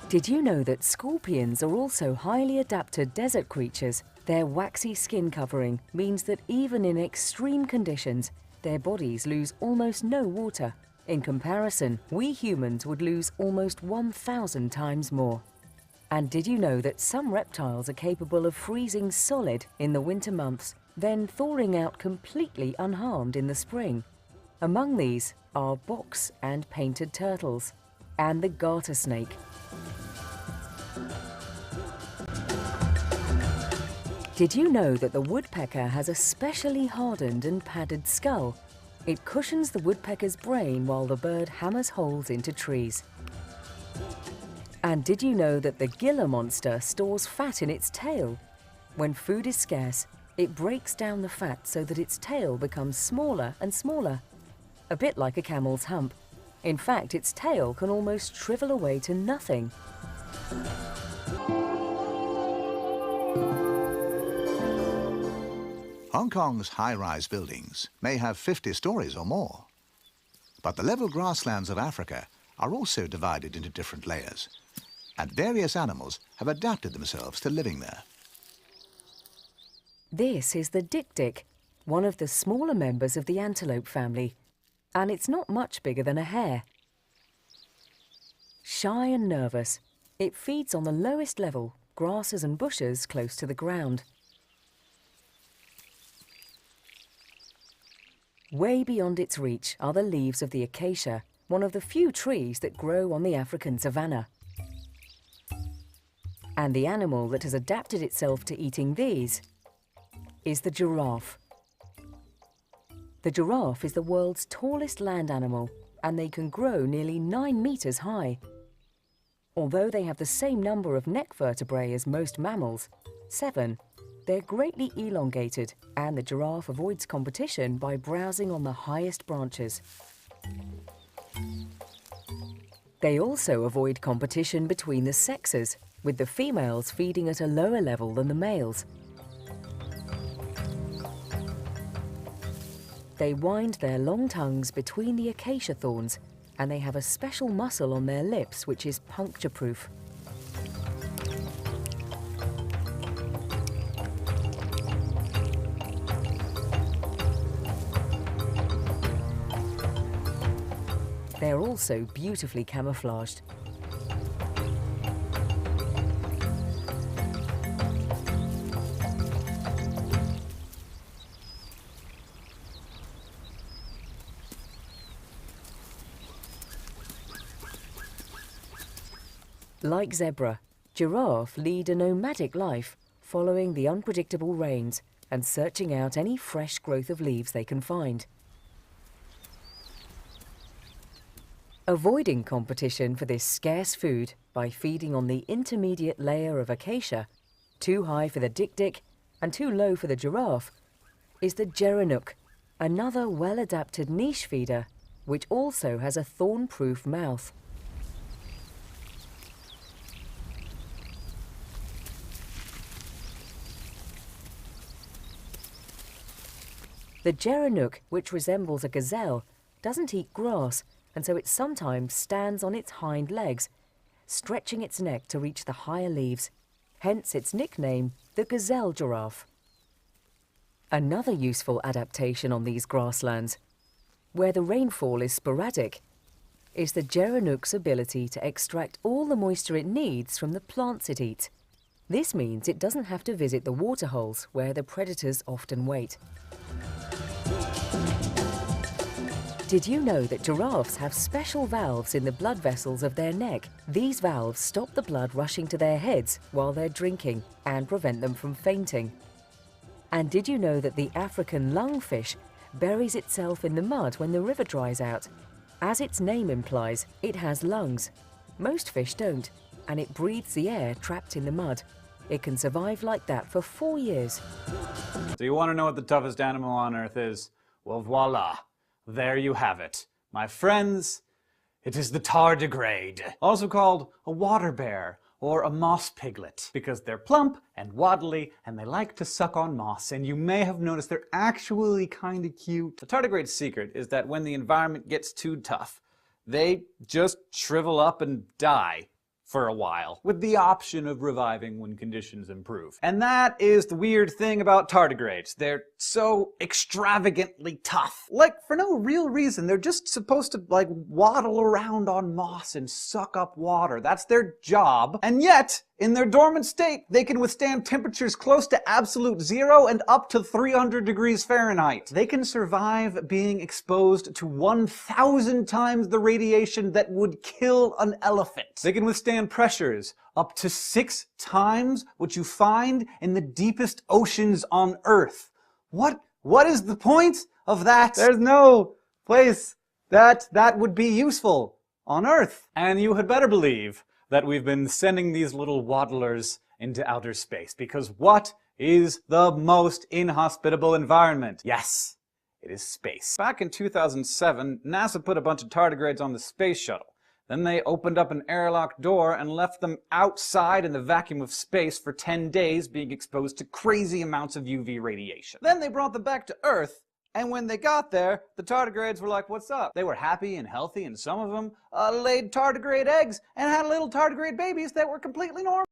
Did you know that scorpions are also highly adapted desert creatures? Their waxy skin covering means that even in extreme conditions, their bodies lose almost no water. In comparison, we humans would lose almost 1,000 times more. And did you know that some reptiles are capable of freezing solid in the winter months, then thawing out completely unharmed in the spring? Among these are box and painted turtles, and the garter snake. Did you know that the woodpecker has a specially hardened and padded skull? It cushions the woodpecker's brain while the bird hammers holes into trees. And did you know that the Gila monster stores fat in its tail? When food is scarce, it breaks down the fat so that its tail becomes smaller and smaller, a bit like a camel's hump. In fact, its tail can almost shrivel away to nothing. Hong Kong's high-rise buildings may have 50 stories or more. But the level grasslands of Africa are also divided into different layers, and various animals have adapted themselves to living there. This is the dik-dik, one of the smaller members of the antelope family, and it's not much bigger than a hare. Shy and nervous, it feeds on the lowest level, grasses and bushes close to the ground. Way beyond its reach are the leaves of the acacia, one of the few trees that grow on the African savanna. And the animal that has adapted itself to eating these is the giraffe. The giraffe is the world's tallest land animal, and they can grow nearly 9 meters high. Although they have the same number of neck vertebrae as most mammals, 7, they're greatly elongated, and the giraffe avoids competition by browsing on the highest branches. They also avoid competition between the sexes, with the females feeding at a lower level than the males. They wind their long tongues between the acacia thorns, and they have a special muscle on their lips which is puncture-proof. They're also beautifully camouflaged. Like zebra, giraffe lead a nomadic life, following the unpredictable rains and searching out any fresh growth of leaves they can find. Avoiding competition for this scarce food by feeding on the intermediate layer of acacia, too high for the dik-dik and too low for the giraffe, is the gerenuk, another well-adapted niche feeder, which also has a thorn-proof mouth. The gerenuk, which resembles a gazelle, doesn't eat grass, and so it sometimes stands on its hind legs, stretching its neck to reach the higher leaves, hence its nickname, the gazelle giraffe. Another useful adaptation on these grasslands, where the rainfall is sporadic, is the gerenuk's ability to extract all the moisture it needs from the plants it eats. This means it doesn't have to visit the waterholes where the predators often wait. Did you know that giraffes have special valves in the blood vessels of their neck? These valves stop the blood rushing to their heads while they're drinking and prevent them from fainting. And did you know that the African lungfish buries itself in the mud when the river dries out? As its name implies, it has lungs. Most fish don't, and it breathes the air trapped in the mud. It can survive like that for 4 years. So you want to know what the toughest animal on Earth is? Well, voila. There you have it. My friends, it is the tardigrade, also called a water bear or a moss piglet, because they're plump and waddly and they like to suck on moss, and you may have noticed they're actually kind of cute. The tardigrade's secret is that when the environment gets too tough, they just shrivel up and die. for a while, with the option of reviving when conditions improve. And that is the weird thing about tardigrades. They're so extravagantly tough. Like, for no real reason. They're just supposed to, like, waddle around on moss and suck up water. That's their job. And yet, in their dormant state, they can withstand temperatures close to absolute zero and up to 300 degrees Fahrenheit. They can survive being exposed to 1,000 times the radiation that would kill an elephant. They can withstand pressures up to 6 times what you find in the deepest oceans on Earth. What is the point of that? There's no place that would be useful on Earth. And you had better believe that we've been sending these little waddlers into outer space, because what is the most inhospitable environment? Yes, it is space. Back in 2007, NASA put a bunch of tardigrades on the space shuttle. Then they opened up an airlock door and left them outside in the vacuum of space for 10 days, being exposed to crazy amounts of UV radiation. Then they brought them back to Earth, and when they got there, the tardigrades were like, what's up? They were happy and healthy, and some of them laid tardigrade eggs and had little tardigrade babies that were completely normal.